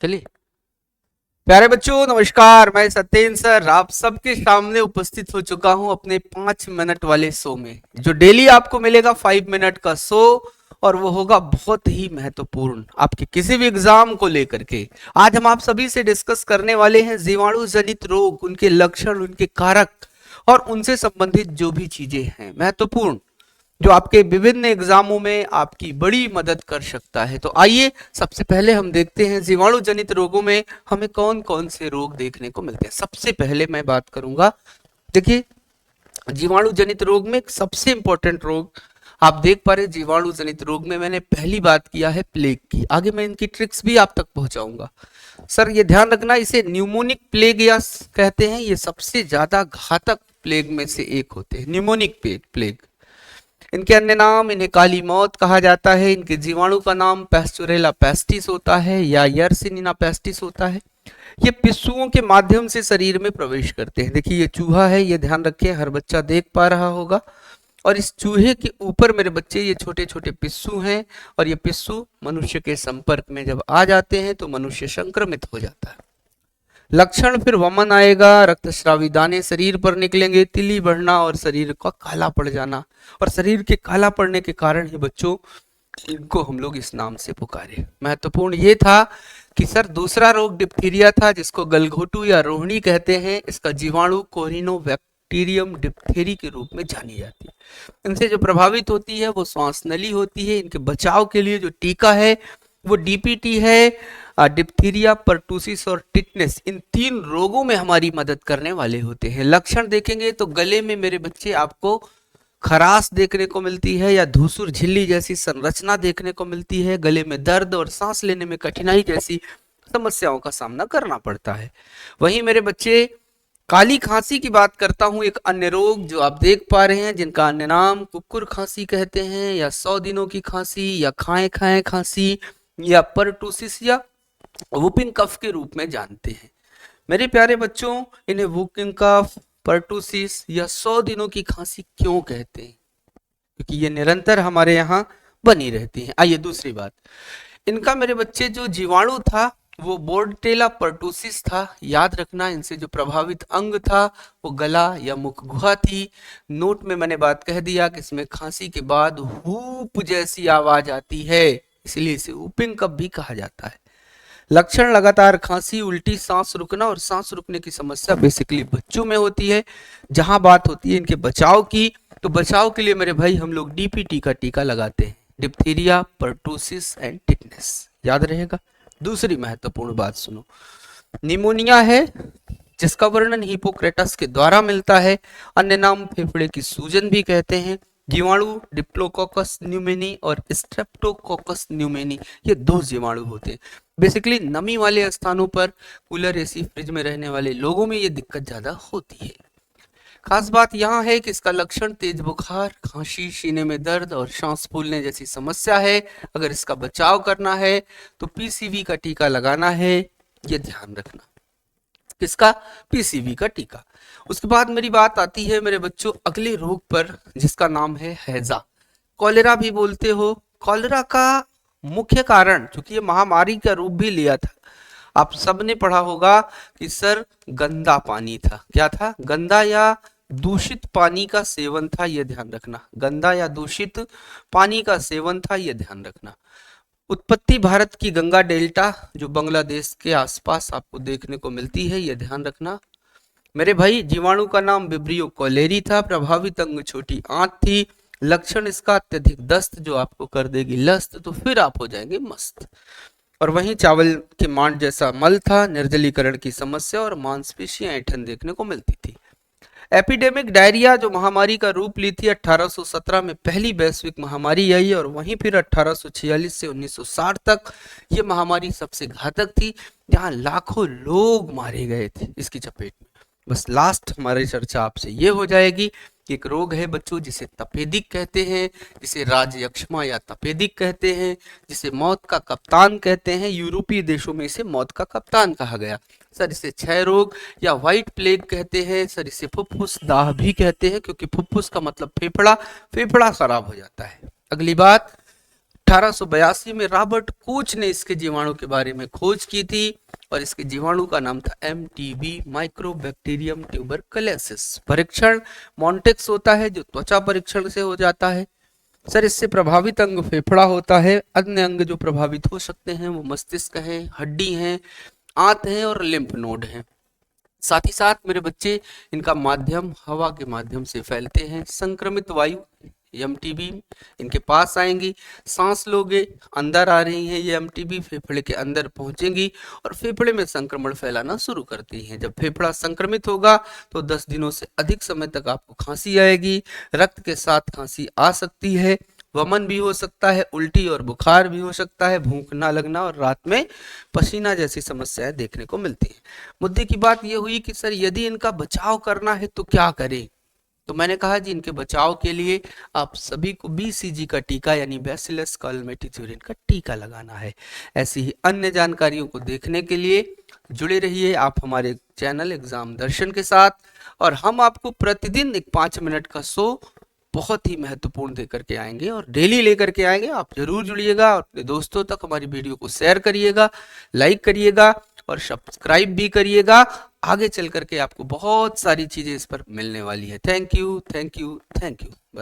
चलिए, प्यारे बच्चों नमस्कार। मैं सत्येंद्र सर आप सबके सामने उपस्थित हो चुका हूं अपने 5 मिनट वाले शो में, जो डेली आपको मिलेगा 5 मिनट का शो। और वो होगा बहुत ही महत्वपूर्ण आपके किसी भी एग्जाम को लेकर के। आज हम आप सभी से डिस्कस करने वाले हैं जीवाणु जनित रोग, उनके लक्षण, उनके कारक और उनसे संबंधित जो भी चीजें हैं महत्वपूर्ण, जो आपके विभिन्न एग्जामों में आपकी बड़ी मदद कर सकता है। तो आइए सबसे पहले हम देखते हैं जीवाणु जनित रोगों में हमें कौन कौन से रोग देखने को मिलते हैं। सबसे पहले मैं बात करूंगा, देखिए, जीवाणु जनित रोग में सबसे इंपॉर्टेंट रोग आप देख पा रहे हैं। जीवाणु जनित रोग में मैंने पहली बात किया है प्लेग की, आगे मैं इनकी ट्रिक्स भी आप तक पहुंचाऊंगा। सर ये ध्यान रखना, इसे न्यूमोनिक प्लेग या कहते हैं, ये सबसे ज्यादा घातक प्लेग में से एक होते हैं, न्यूमोनिक प्लेग। इनके अन्य नाम, इन्हें काली मौत कहा जाता है। इनके जीवाणु का नाम पेस्टोरेला पेस्टिस होता है या यर्सिनिना पेस्टिस होता है। ये पिस्सुओं के माध्यम से शरीर में प्रवेश करते हैं। देखिए ये चूहा है, ये ध्यान रखें, हर बच्चा देख पा रहा होगा। और इस चूहे के ऊपर मेरे बच्चे ये छोटे छोटे पिस्सू हैं, और ये पिस्सू मनुष्य के संपर्क में जब आ जाते हैं तो मनुष्य संक्रमित हो जाता है। लक्षण फिर वमन आएगा, रक्तस्रावी दाने शरीर पर निकलेंगे, तिली बढ़ना और शरीर का काला पड़ जाना। और शरीर के काला पड़ने के कारण ही बच्चों इनको हम लोग इस नाम से पुकारे। महत्वपूर्ण ये था कि सर दूसरा रोग डिप्थीरिया था, जिसको गलघोटू या रोहिणी कहते हैं। इसका जीवाणु कोरिनोबैक्टीरियम डिप्थेरी के रूप में जानी जाती है। इनसे जो प्रभावित होती है वो श्वास नली होती है। इनके बचाव के लिए जो टीका है वो डीपीटी है। डिप्थीरिया, पर्टूसिस और टिटनेस इन 3 रोगों में हमारी मदद करने वाले होते हैं। लक्षण देखेंगे तो गले में मेरे बच्चे आपको खराश देखने को मिलती है या धूसर झिल्ली जैसी संरचना देखने को मिलती है। गले में दर्द और सांस लेने में कठिनाई जैसी समस्याओं का सामना करना पड़ता है। वहीं मेरे बच्चे काली खांसी की बात करता हूं, एक अन्य रोग जो आप देख पा रहे हैं, जिनका अन्य नाम कुकुर खांसी कहते हैं या 100 दिनों की खांसी या खाएं खाएं खांसी या परटूसिस या वुपिंग कफ के रूप में जानते हैं। मेरे प्यारे बच्चों, इन्हें वुपिंग कफ, परटूसिस या 100 दिनों की खांसी क्यों कहते हैं? क्योंकि ये निरंतर हमारे यहाँ बनी रहती है। आइए दूसरी बात, इनका मेरे बच्चे जो जीवाणु था वो बोर्डटेला पर्टूसिस था। याद रखना, इनसे जो प्रभावित अंग था वो गला या मुख गुहा थी। नोट में मैंने बात कह दिया कि इसमें खांसी के बाद हूप जैसी आवाज आती है, इसलिए इसे वुपिंग कफ भी कहा जाता है। लक्षण लगातार खांसी, उल्टी, सांस रुकना, और सांस रुकने की समस्या बेसिकली बच्चों में होती है। जहां बात होती है इनके बचाव की, तो बचाव के लिए मेरे भाई हम लोग डीपीटी का टीका लगाते हैं, डिप्थीरिया, पर्टूसिस एंड टिटनेस, याद रहेगा। दूसरी महत्वपूर्ण बात सुनो, निमोनिया है जिसका वर्णन हिपोक्रेटस के द्वारा मिलता है। अन्य नाम फेफड़े की सूजन भी कहते हैं। जीवाणु डिप्लोकोकस न्यूमेनी और स्ट्रेप्टोकोकस न्यूमेनी, ये 2 जीवाणु होते हैं। बेसिकली नमी वाले स्थानों पर, कूलर, एसी, फ्रिज में रहने वाले लोगों में ये दिक्कत ज्यादा होती है। खास बात यहाँ है कि इसका लक्षण तेज बुखार, खांसी, सीने में दर्द और सांस फूलने जैसी समस्या है। अगर इसका बचाव करना है तो पीसीवी का टीका लगाना है, ये ध्यान रखना। किसका? पीसीवी का टीका। उसके बाद मेरी बात आती है मेरे बच्चों अगले रोग पर, जिसका नाम है हैजा। कॉलेरा भी बोलते हो। कॉलेरा का मुख्य कारण, चूंकि ये महामारी का रूप भी लिया था, आप सबने पढ़ा होगा कि सर गंदा पानी था। क्या था? गंदा या दूषित पानी का सेवन था, यह ध्यान रखना। गंदा या दूषित पानी का सेवन था, यह ध्यान रखना। उत्पत्ति भारत की गंगा डेल्टा, जो बांग्लादेश के आसपास आपको देखने को मिलती है, यह ध्यान रखना। मेरे भाई जीवाणु का नाम विब्रियो कॉलेरी था। प्रभावित अंग छोटी आंत थी। लक्षण इसका अत्यधिक दस्त, जो आपको कर देगी लस्त, तो फिर आप हो जाएंगे मस्त। और वहीं चावल के मांड जैसा मल था। निर्जलीकरण की समस्या और मांसपेशियां ऐंठन देखने को मिलती थी। एपिडेमिक डायरिया, जो महामारी का रूप ली थी 1817 में, पहली वैश्विक महामारी आई, और वहीं फिर 1846 से 1960 तक ये महामारी सबसे घातक थी, जहां लाखों लोग मारे गए थे इसकी चपेट में। बस लास्ट हमारी चर्चा आपसे ये हो जाएगी कि एक रोग है बच्चों जिसे तपेदिक कहते हैं, जिसे राजयक्ष्मा या तपेदिक कहते हैं, जिसे मौत का कप्तान कहते हैं। यूरोपीय देशों में इसे मौत का कप्तान कहा गया। सर इसे क्षय रोग या व्हाइट प्लेग कहते हैं। सर इसे फुफ्फुस दाह भी कहते हैं, क्योंकि फुफ्फुस का मतलब फेफड़ा, फेफड़ा खराब हो जाता है। अगली बात, 1882 में रॉबर्ट कोच ने इसके जीवाणु के बारे में खोज की थी और इसके जीवाणु का नाम था MTB, माइक्रोबैक्टीरियम ट्यूबरकुलोसिस। परीक्षण मॉन्टेक्स होता है जो त्वचा परीक्षण से हो जाता है। सर इससे प्रभावित अंग फेफड़ा होता है। अन्य अंग जो प्रभावित हो सकते हैं वो मस्तिष्क है, हड्डी है, आंत है और लिम्फ नोड है। साथ ही साथ मेरे बच्चे इनका माध्यम हवा के माध्यम से फैलते हैं। संक्रमित वायु MTB इनके पास आएंगी, सांस लोगे, अंदर आ रही हैं ये MTB, फेफड़े के अंदर पहुंचेंगी और फेफड़े में संक्रमण फैलाना शुरू करती हैं। जब फेफड़ा संक्रमित होगा तो 10 दिनों से अधिक समय तक आपको खांसी आएगी, रक्त के साथ खांसी आ सकती है, वमन भी हो सकता है, उल्टी और बुखार भी हो सकता है, भूख ना लगना और रात में पसीना जैसी समस्याएं देखने को मिलती हैं। मुद्दे की बात यह हुई कि सर यदि इनका बचाव करना है तो क्या करें? तो मैंने कहा जी इनके बचाव के लिए आप सभी को BCG का टीका यानी बैसिलस कॉलमेटिथ्यूरिन का टीका लगाना है। ऐसी ही अन्य जानकारियों को देखने के लिए जुड़े रहिए आप हमारे चैनल एग्जाम दर्शन के साथ, और हम आपको प्रतिदिन एक 5 मिनट का शो बहुत ही महत्वपूर्ण देकर के आएंगे और डेली लेकर के आएंगे। आप जरूर जुड़िएगा और अपने दोस्तों तक हमारी वीडियो को शेयर करिएगा, लाइक करिएगा और सब्सक्राइब भी करिएगा। आगे चल करके आपको बहुत सारी चीजें इस पर मिलने वाली है। Thank you, thank you, thank you.